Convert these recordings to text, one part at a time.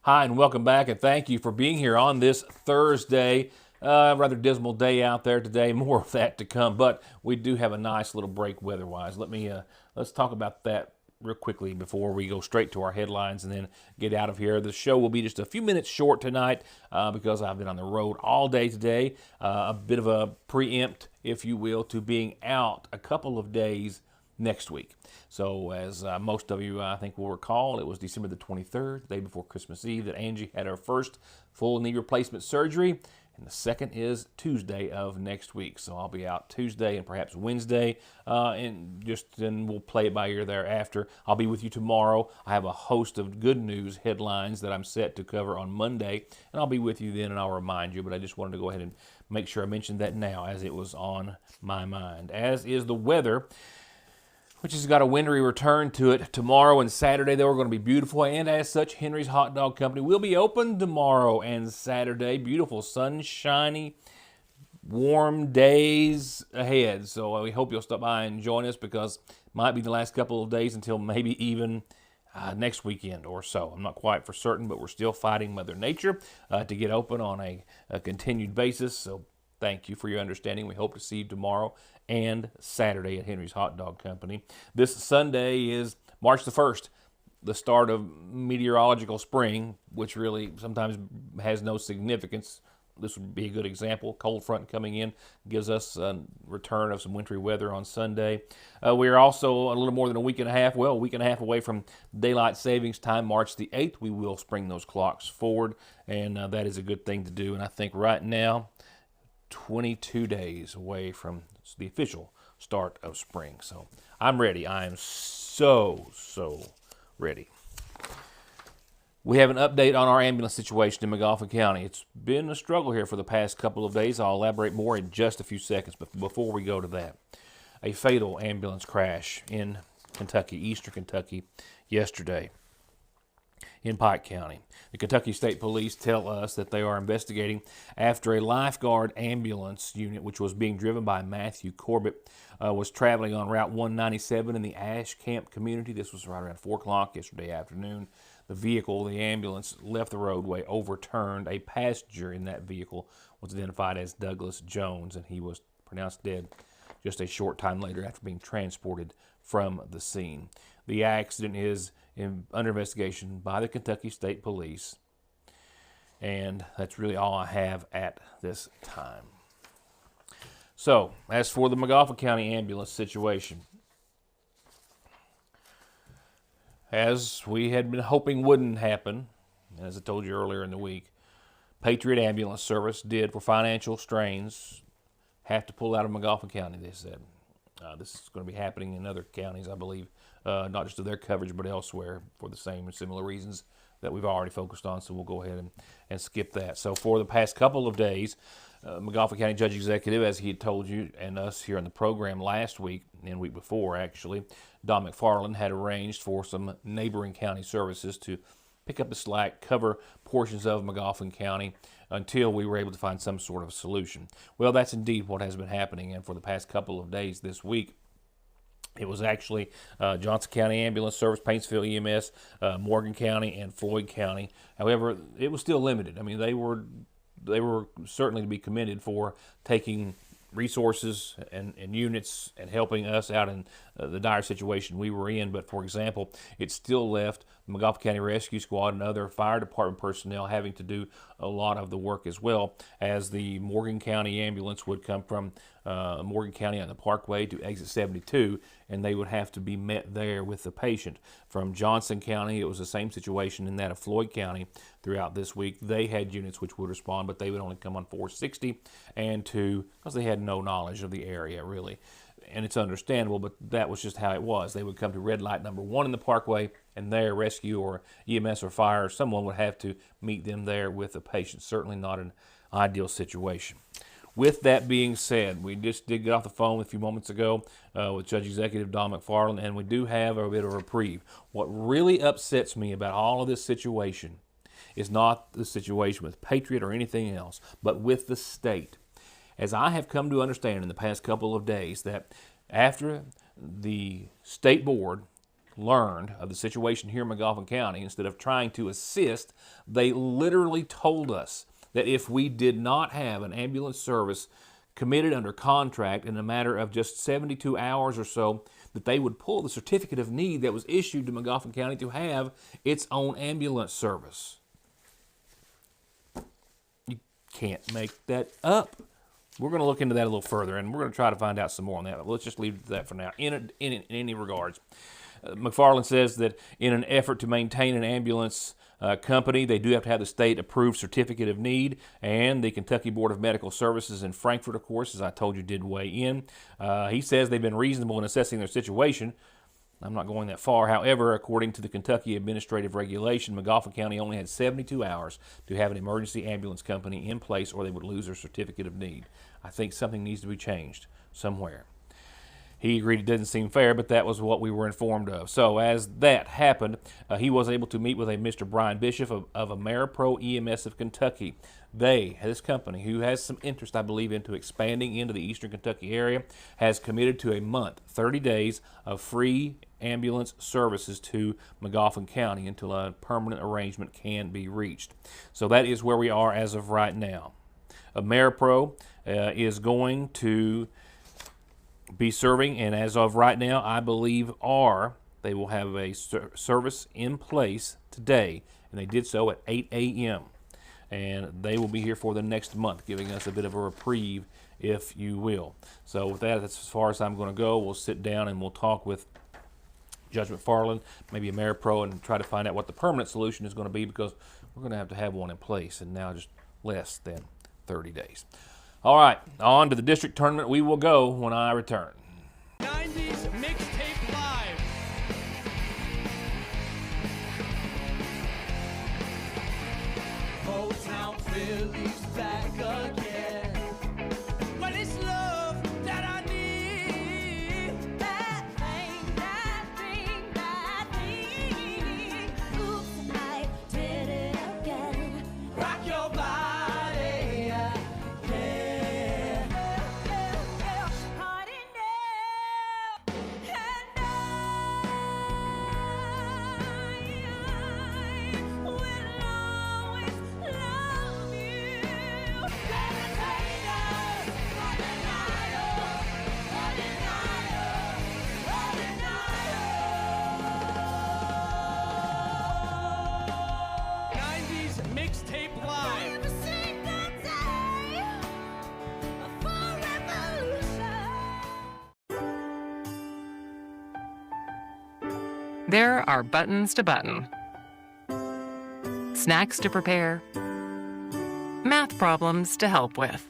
Hi, and welcome back, and thank you for being here on this Thursday. Rather dismal day out there today. More of that to come, but we do have a nice little break weather-wise. Let's talk about that real quickly before we go straight to our headlines and then get out of here. The show will be just a few minutes short tonight because I've been on the road all day today. A bit of a preempt, if you will, to being out a couple of days next week. So as most of you, I think, will recall, it was December the 23rd, the day before Christmas Eve, that Angie had her first full knee replacement surgery. And the second is Tuesday of next week. So I'll be out Tuesday and perhaps Wednesday, and then we'll play it by ear thereafter. I'll be with you tomorrow. I have a host of good news headlines that I'm set to cover on Monday, and I'll be with you then, and I'll remind you. But I just wanted to go ahead and make sure I mentioned that now, as it was on my mind. As is the weather, which has got a wintry return to it. Tomorrow and Saturday, they were going to be beautiful, and as such, Henry's Hot Dog Company will be open tomorrow and Saturday. Beautiful, sunshiny, warm days ahead. So we hope you'll stop by and join us, because it might be the last couple of days until maybe even next weekend or so. I'm not quite for certain, but we're still fighting Mother Nature to get open on a continued basis. So thank you for your understanding. We hope to see you tomorrow and Saturday at Henry's Hot Dog Company. This Sunday is March the 1st, the start of meteorological spring, which really sometimes has no significance. This would be a good example. Cold front coming in gives us a return of some wintry weather on Sunday. We are also a little more than a week and a half away from daylight savings time, March the 8th. We will spring those clocks forward, and that is a good thing to do. And I think right now, 22 days away from the official start of spring. So I'm ready. I am so ready. We have an update on our ambulance situation in McGoffin County. It's been a struggle here for the past couple of days. I'll elaborate more in just a few seconds, but before we go to that, a fatal ambulance crash in Kentucky, eastern Kentucky, yesterday in Pike County. The Kentucky State Police tell us that they are investigating after a lifeguard ambulance unit, which was being driven by Matthew Corbett, was traveling on Route 197 in the Ash Camp community. This was right around 4 o'clock yesterday afternoon. The ambulance, left the roadway, overturned. A passenger in that vehicle was identified as Douglas Jones, and he was pronounced dead just a short time later after being transported from the scene. The accident is under investigation by the Kentucky State Police, and that's really all I have at this time. So, as for the McGoffin County ambulance situation, as we had been hoping wouldn't happen, as I told you earlier in the week, Patriot Ambulance Service did, for financial strains, have to pull out of McGoffin County, they said. This is going to be happening in other counties, I believe, not just of their coverage, but elsewhere for the same and similar reasons that we've already focused on, so we'll go ahead and skip that. So for the past couple of days, McGoffin County Judge Executive, as he had told you and us here on the program last week, and week before actually, Don McFarland had arranged for some neighboring county services to pick up the slack, cover portions of McGoffin County until we were able to find some sort of solution. Well, that's indeed what has been happening, and for the past couple of days this week, it was actually Johnson County Ambulance Service, Paintsville EMS, Morgan County, and Floyd County. However, it was still limited. I mean, they were certainly to be commended for taking resources and units and helping us out in the dire situation we were in. But for example, it still left the McGoffin County Rescue Squad and other fire department personnel having to do a lot of the work as well, as the Morgan County ambulance would come from Morgan County on the Parkway to exit 72, and they would have to be met there with the patient. From Johnson County, it was the same situation in that of Floyd County throughout this week. They had units which would respond, but they would only come on 460 and 2 because they had no knowledge of the area, really. And it's understandable, but that was just how it was. They would come to red light number 1 in the Parkway, and their rescue or EMS or fire, someone would have to meet them there with the patient. Certainly not an ideal situation. With that being said, we just did get off the phone a few moments ago with Judge Executive Don McFarland, and we do have a bit of a reprieve. What really upsets me about all of this situation is not the situation with Patriot or anything else, but with the state. As I have come to understand in the past couple of days, that after the state board learned of the situation here in McGoffin County, instead of trying to assist, they literally told us that if we did not have an ambulance service committed under contract in a matter of just 72 hours or so, that they would pull the certificate of need that was issued to McGoffin County to have its own ambulance service. You can't make that up. We're going to look into that a little further, and we're going to try to find out some more on that. But let's just leave it at that for now, in any regards. McFarland says that in an effort to maintain an ambulance company, they do have to have the state-approved certificate of need, and the Kentucky Board of Medical Services in Frankfort, of course, as I told you, did weigh in. He says they've been reasonable in assessing their situation. I'm not going that far. However, according to the Kentucky Administrative Regulation, McGoffin County only had 72 hours to have an emergency ambulance company in place, or they would lose their certificate of need. I think something needs to be changed somewhere. He agreed it didn't seem fair, but that was what we were informed of. So as that happened, he was able to meet with a Mr. Brian Bishop of AmeriPro EMS of Kentucky. This company, who has some interest, I believe, into expanding into the eastern Kentucky area, has committed to a month, 30 days of free ambulance services to McGoffin County until a permanent arrangement can be reached. So that is where we are as of right now. AmeriPro is going to be serving, and as of right now, I believe they will have a service in place today, and they did so at 8 a.m. And they will be here for the next month, giving us a bit of a reprieve, if you will. So with that, that's as far as I'm going to go. We'll sit down and we'll talk with Judge McFarland, maybe AmeriPro, and try to find out what the permanent solution is going to be, because we're going to have one in place, and now just less than 30 days. All right, on to the district tournament we will go when I return. 90s Mixtape Live. Motown Philly's back again. Well, it's love that I need. That thing. Oops, I did it again. Rock your body, yeah. Hard enough, and I will always love you. '90s Mixtape Live. Every single day for revolution. There are buttons to button, snacks to prepare, math problems to help with,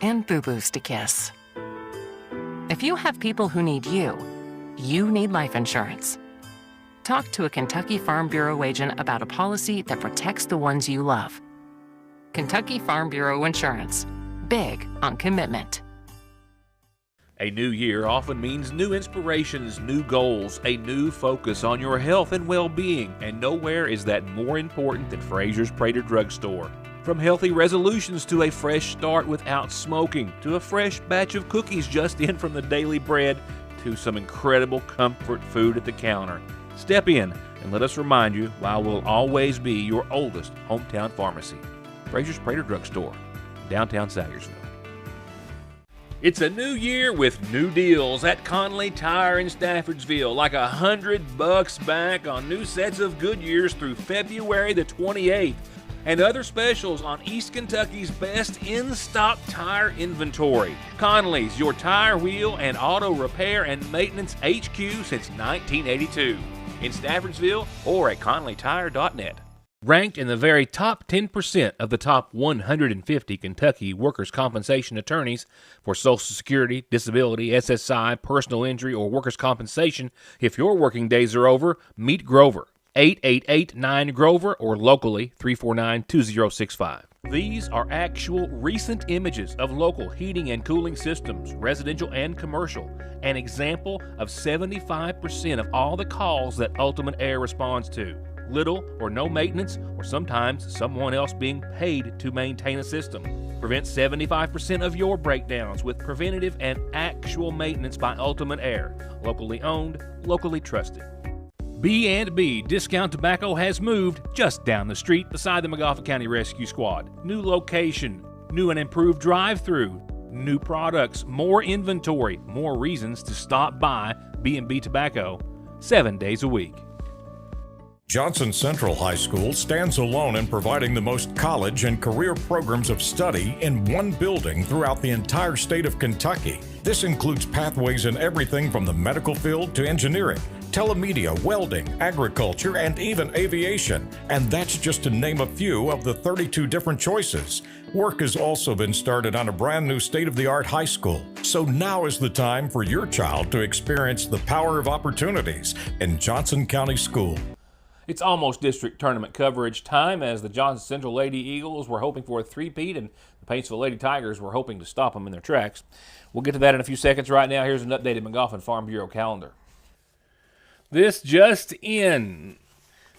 and boo-boos to kiss. If you have people who need you, you need life insurance. Talk to a Kentucky Farm Bureau agent about a policy that protects the ones you love. Kentucky Farm Bureau Insurance. Big on commitment. A new year often means new inspirations, new goals, a new focus on your health and well-being, and nowhere is that more important than Fraser's Prater Drugstore. From healthy resolutions to a fresh start without smoking, to a fresh batch of cookies just in from the daily bread, to some incredible comfort food at the counter. Step in and let us remind you why we'll always be your oldest hometown pharmacy. Fraser's Prater Drugstore, downtown Sayersville. It's a new year with new deals at Conley Tire in Staffordsville, like $100 back on new sets of Goodyears through February the 28th, and other specials on East Kentucky's best in-stock tire inventory. Conley's, your tire, wheel, and auto repair and maintenance HQ since 1982. In Staffordsville or at conleytire.net. Ranked in the very top 10% of the top 150 Kentucky workers' compensation attorneys for Social Security, disability, SSI, personal injury, or workers' compensation, if your working days are over, meet Grover. 888-9-GROVER or locally 349-2065. These are actual recent images of local heating and cooling systems, residential and commercial, an example of 75% of all the calls that Ultimate Air responds to. little or no maintenance, or sometimes someone else being paid to maintain a system. Prevent 75% of your breakdowns with preventative and actual maintenance by Ultimate Air. Locally owned, locally trusted. B&B Discount Tobacco has moved just down the street beside the McGoffin County Rescue Squad. New location, new and improved drive-through, new products, more inventory, more reasons to stop by B&B Tobacco 7 days a week. Johnson Central High School stands alone in providing the most college and career programs of study in one building throughout the entire state of Kentucky. This includes pathways in everything from the medical field to engineering, telemedia, welding, agriculture, and even aviation. And that's just to name a few of the 32 different choices. Work has also been started on a brand new state-of-the-art high school. So now is the time for your child to experience the power of opportunities in Johnson County School. It's almost district tournament coverage time as the Johnson Central Lady Eagles were hoping for a three-peat and the Paintsville Lady Tigers were hoping to stop them in their tracks. We'll get to that in a few seconds. Right now, here's an updated McGoffin Farm Bureau calendar. This just in.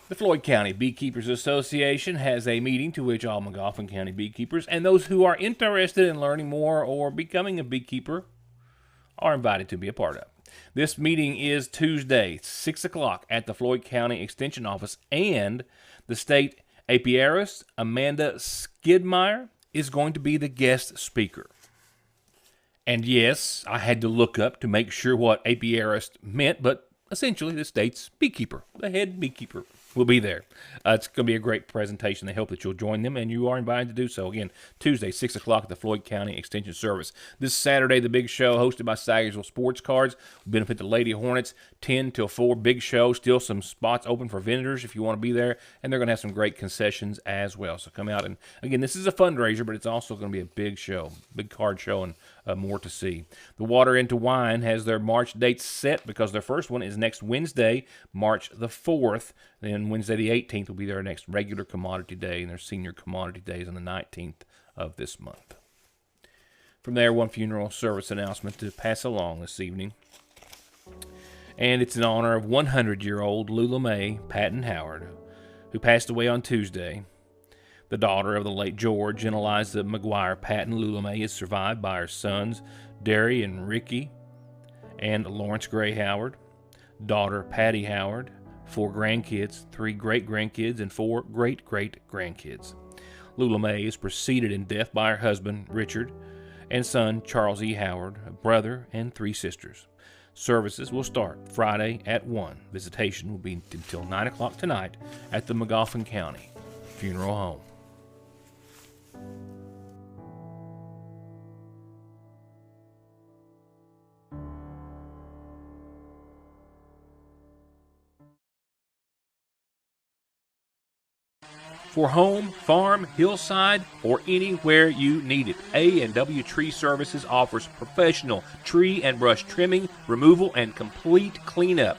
The Floyd County Beekeepers Association has a meeting to which all McGoffin County beekeepers and those who are interested in learning more or becoming a beekeeper are invited to be a part of. This meeting is Tuesday, 6 o'clock at the Floyd County Extension Office, and the state apiarist, Amanda Skidmire, is going to be the guest speaker. And yes, I had to look up to make sure what apiarist meant, but essentially the state's beekeeper, the head beekeeper, will be there. It's going to be a great presentation. They hope that you'll join them, and you are invited to do so. Again, Tuesday, 6 o'clock at the Floyd County Extension Service. This Saturday, the big show hosted by Sagersville Sports Cards will benefit the Lady Hornets. 10 till 4, big show. Still some spots open for vendors if you want to be there, and they're going to have some great concessions as well. So come out, and again, this is a fundraiser, but it's also going to be a big show, big card show, and more to see. The Water into Wine has their March dates set because their first one is next Wednesday, March the 4th. Then Wednesday the 18th will be their next regular commodity day, and their senior commodity day is on the 19th of this month. From there, one funeral service announcement to pass along this evening. And it's in honor of 100-year-old Lula Mae Patton Howard, who passed away on Tuesday. The daughter of the late George and Eliza McGuire Patton, Lula Mae is survived by her sons, Derry and Ricky, and Lawrence Gray Howard, daughter Patty Howard, 4 grandkids, 3 great-grandkids, and 4 great-great-grandkids. Lula Mae is preceded in death by her husband, Richard, and son, Charles E. Howard, a brother, and 3 sisters. Services will start Friday at 1. Visitation will be until 9 o'clock tonight at the McGoffin County Funeral Home. For home, farm, hillside, or anywhere you need it, A&W Tree Services offers professional tree and brush trimming, removal, and complete cleanup.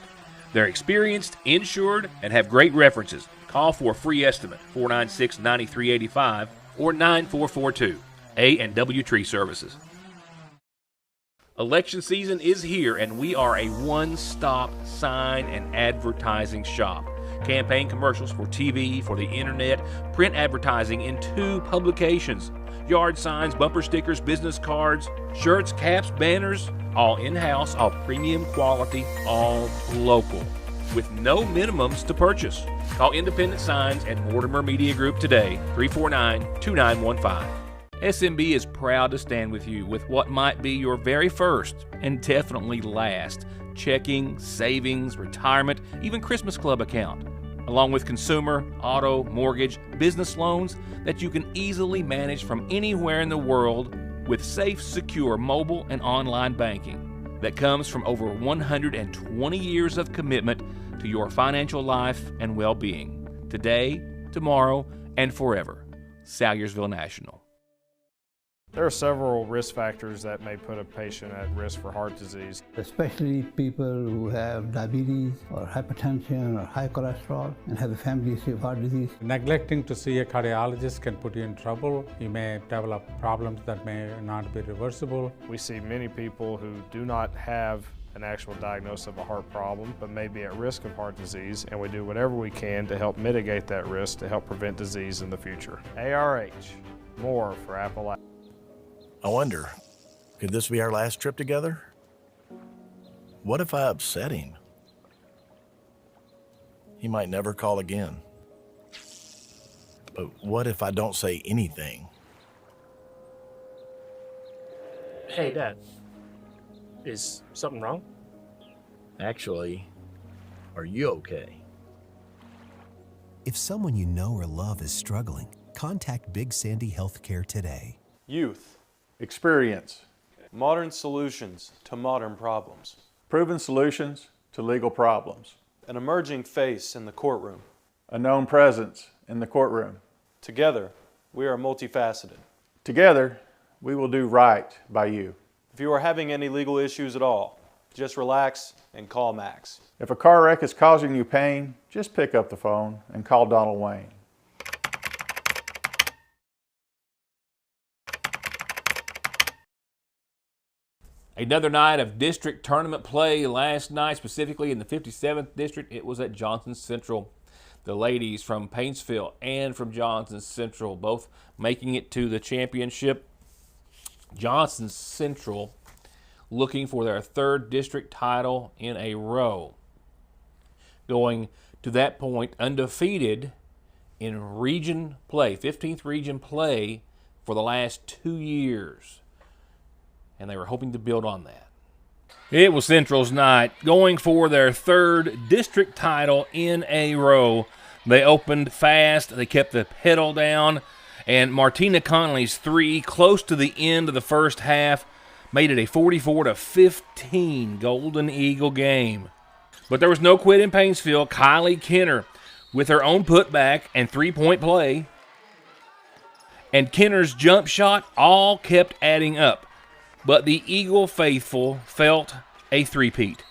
They're experienced, insured, and have great references. Call for a free estimate, 496-9385 or 9442. A&W Tree Services. Election season is here, and we are a one-stop sign and advertising shop. Campaign commercials for TV, for the internet, print advertising in 2 publications, yard signs, bumper stickers, business cards, shirts, caps, banners, all in-house, all premium quality, all local, with no minimums to purchase. Call Independent Signs and Mortimer Media Group today, 349-2915. SMB is proud to stand with you with what might be your very first and definitely last checking, savings, retirement, even Christmas Club account, along with consumer, auto, mortgage, business loans that you can easily manage from anywhere in the world with safe, secure mobile and online banking that comes from over 120 years of commitment to your financial life and well-being, today, tomorrow, and forever. Salyersville National. There are several risk factors that may put a patient at risk for heart disease. Especially people who have diabetes or hypertension or high cholesterol and have a family history of heart disease. Neglecting to see a cardiologist can put you in trouble. You may develop problems that may not be reversible. We see many people who do not have an actual diagnosis of a heart problem, but may be at risk of heart disease, and we do whatever we can to help mitigate that risk to help prevent disease in the future. ARH, more for Appalachia. I wonder, could this be our last trip together? What if I upset him? He might never call again. But what if I don't say anything? Hey, Dad. Is something wrong? Actually, are you okay? If someone you know or love is struggling, contact Big Sandy Healthcare today. Youth. Experience. Modern solutions to modern problems. Proven solutions to legal problems. An emerging face in the courtroom. A known presence in the courtroom. Together, we are multifaceted. Together, we will do right by you. If you are having any legal issues at all, just relax and call Max. If a car wreck is causing you pain, just pick up the phone and call Donald Wayne. Another night of district tournament play last night, specifically in the 57th district. It was at Johnson Central. The ladies from Paintsville and from Johnson Central both making it to the championship. Johnson Central looking for their third district title in a row. Going to that point undefeated in region play, 15th region play for the last 2 years. And they were hoping to build on that. It was Central's night, going for their third district title in a row. They opened fast, they kept the pedal down, and Martina Connolly's three, close to the end of the first half, made it a 44-15 Golden Eagle game. But there was no quit in Paintsville. Kylie Kenner with her own putback and three-point play, and Kenner's jump shot all kept adding up. But the Eagle faithful felt a three-peat.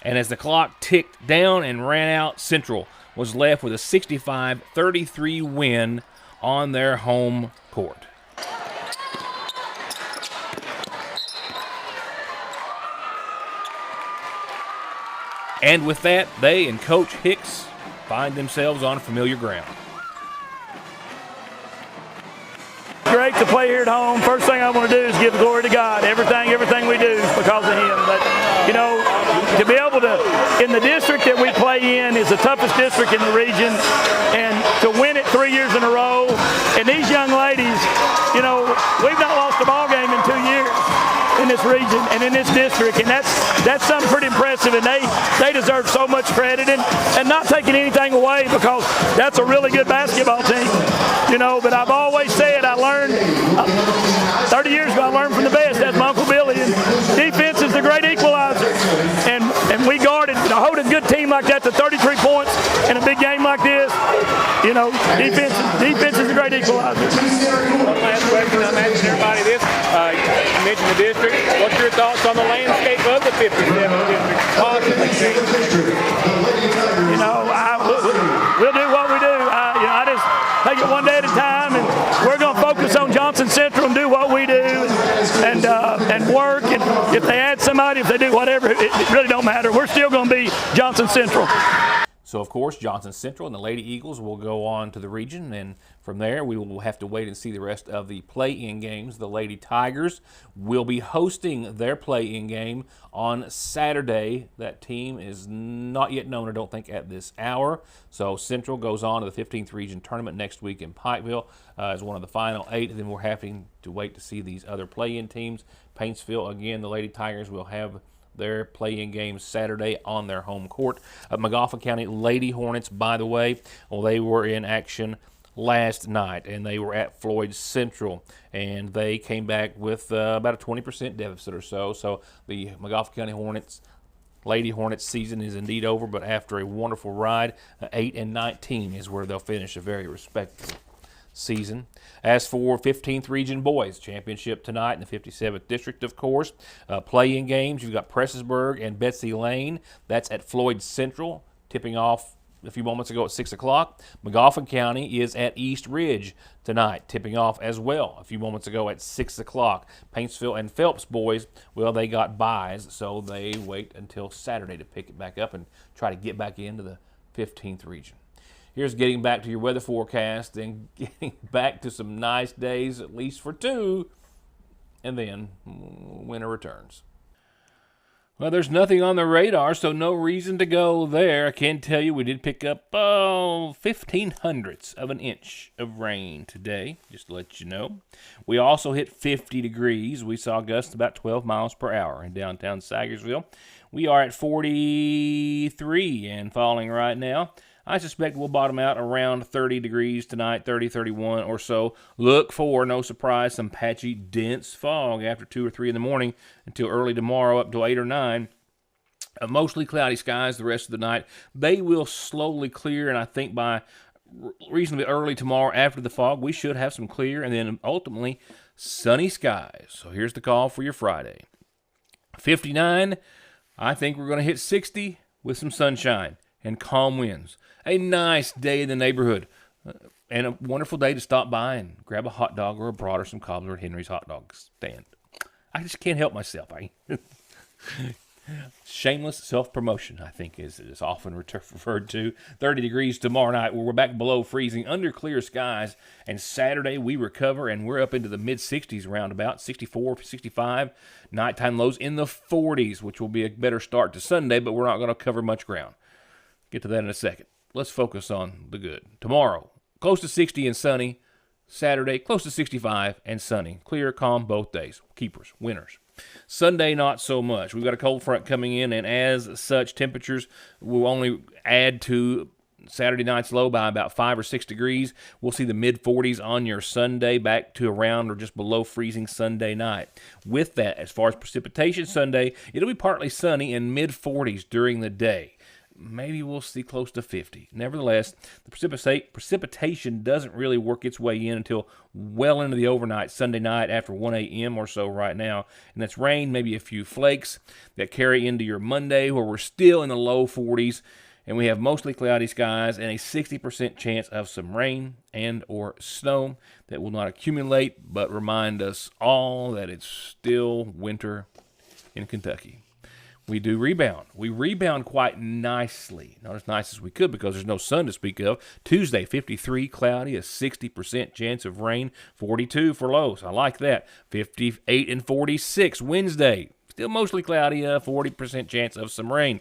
And as the clock ticked down and ran out, Central was left with a 65-33 win on their home court. And with that, they and Coach Hicks find themselves on familiar ground. Great to play here at home. First thing I want to do is give glory to God. Everything we do is because of Him. But, you know, to be able to, in the district that we play in is the toughest district in the region, and to win it 3 years in a row, and these young ladies, you know, we've not lost a ball game in 2 years in this region and in this district, and that's something pretty impressive, and they deserve so much credit, and not taking anything away, because that's a really good basketball team, you know. But I've always said, I learned 30 years ago, I learned from the best. That's my Uncle Billy, and defense is the great equalizer, and we guarded, to hold a good team like that to 33 points in a big game like this, you know, defense is the great equalizer. One last question I'm asking everybody this. You mentioned the district. What's your thoughts on the landscape of the 57th district? Possibly changing? You know, we'll do what we do. I just take it one day at a time, and we're going to focus on Johnson Central and do what we do, and work. And if they add somebody, if they do whatever, it really don't matter. We're still going to be Johnson Central. So, of course, Johnson Central and the Lady Eagles will go on to the region, and from there we will have to wait and see the rest of the play-in games. The Lady Tigers will be hosting their play-in game on Saturday. That team is not yet known, I don't think, at this hour. So Central goes on to the 15th Region Tournament next week in Pikeville as one of the final 8, and then we're having to wait to see these other play-in teams. Paintsville, again, the Lady Tigers will have their play-in games Saturday on their home court. Magoffin County Lady Hornets, by the way, well, they were in action last night, and they were at Floyd Central, and they came back with about a 20% deficit or so. So the Magoffin County Hornets, Lady Hornets season is indeed over, but after a wonderful ride, 8-19 is where they'll finish a very respectable season. As for 15th Region Boys, championship tonight in the 57th District, of course. Play-in games, you've got Pressesburg and Betsy Lane. That's at Floyd Central, tipping off a few moments ago at 6 o'clock. McGoffin County is at East Ridge tonight, tipping off as well a few moments ago at 6 o'clock. Paintsville and Phelps boys, well, they got byes, so they wait until Saturday to pick it back up and try to get back into the 15th region. Here's getting back to your weather forecast and getting back to some nice days, at least for 2, and then winter returns. Well, there's nothing on the radar, so no reason to go there. I can tell you we did pick up 0.15 of an inch of rain today, just to let you know. We also hit 50 degrees. We saw gusts about 12 miles per hour in downtown Sagersville. We are at 43 and falling right now. I suspect we'll bottom out around 30 degrees tonight, 30, 31 or so. Look for, no surprise, some patchy, dense fog after 2 or 3 in the morning until early tomorrow up to 8 or 9. Mostly cloudy skies the rest of the night. They will slowly clear, and I think by reasonably early tomorrow after the fog, we should have some clear and then ultimately sunny skies. So here's the call for your Friday. 59, I think we're going to hit 60 with some sunshine and calm winds. A nice day in the neighborhood and a wonderful day to stop by and grab a hot dog or a brat or some cobbler at Henry's hot dog stand. I just can't help myself. Shameless self-promotion, I think, is often referred to. 30 degrees tomorrow night. We're back below freezing under clear skies. And Saturday we recover and we're up into the mid-60s roundabout, 64, 65. Nighttime lows in the 40s, which will be a better start to Sunday, but we're not going to cover much ground. Get to that in a second. Let's focus on the good. Tomorrow, close to 60 and sunny. Saturday, close to 65 and sunny. Clear, calm both days. Keepers, winners. Sunday, not so much. We've got a cold front coming in, and as such, temperatures will only add to Saturday night's low by about 5 or 6 degrees. We'll see the mid-40s on your Sunday, back to around or just below freezing Sunday night. With that, as far as precipitation Sunday, it'll be partly sunny and mid-40s during the day. Maybe we'll see close to 50. Nevertheless, the precipitation doesn't really work its way in until well into the overnight Sunday night after 1 a.m. or so right now. And that's rain, maybe a few flakes that carry into your Monday where we're still in the low 40s. And we have mostly cloudy skies and a 60% chance of some rain and or snow that will not accumulate but remind us all that it's still winter in Kentucky. We do rebound. We rebound quite nicely. Not as nice as we could because there's no sun to speak of. Tuesday, 53, cloudy, a 60% chance of rain, 42 for lows. I like that. 58 and 46. Wednesday, still mostly cloudy, a 40% chance of some rain.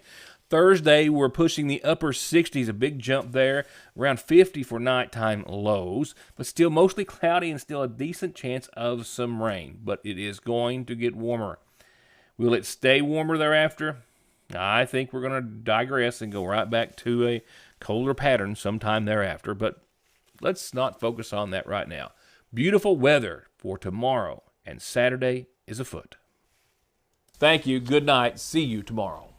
Thursday, we're pushing the upper 60s, a big jump there, around 50 for nighttime lows, but still mostly cloudy and still a decent chance of some rain. But it is going to get warmer. Will it stay warmer thereafter? I think we're going to digress and go right back to a colder pattern sometime thereafter, but let's not focus on that right now. Beautiful weather for tomorrow, and Saturday is afoot. Thank you. Good night. See you tomorrow.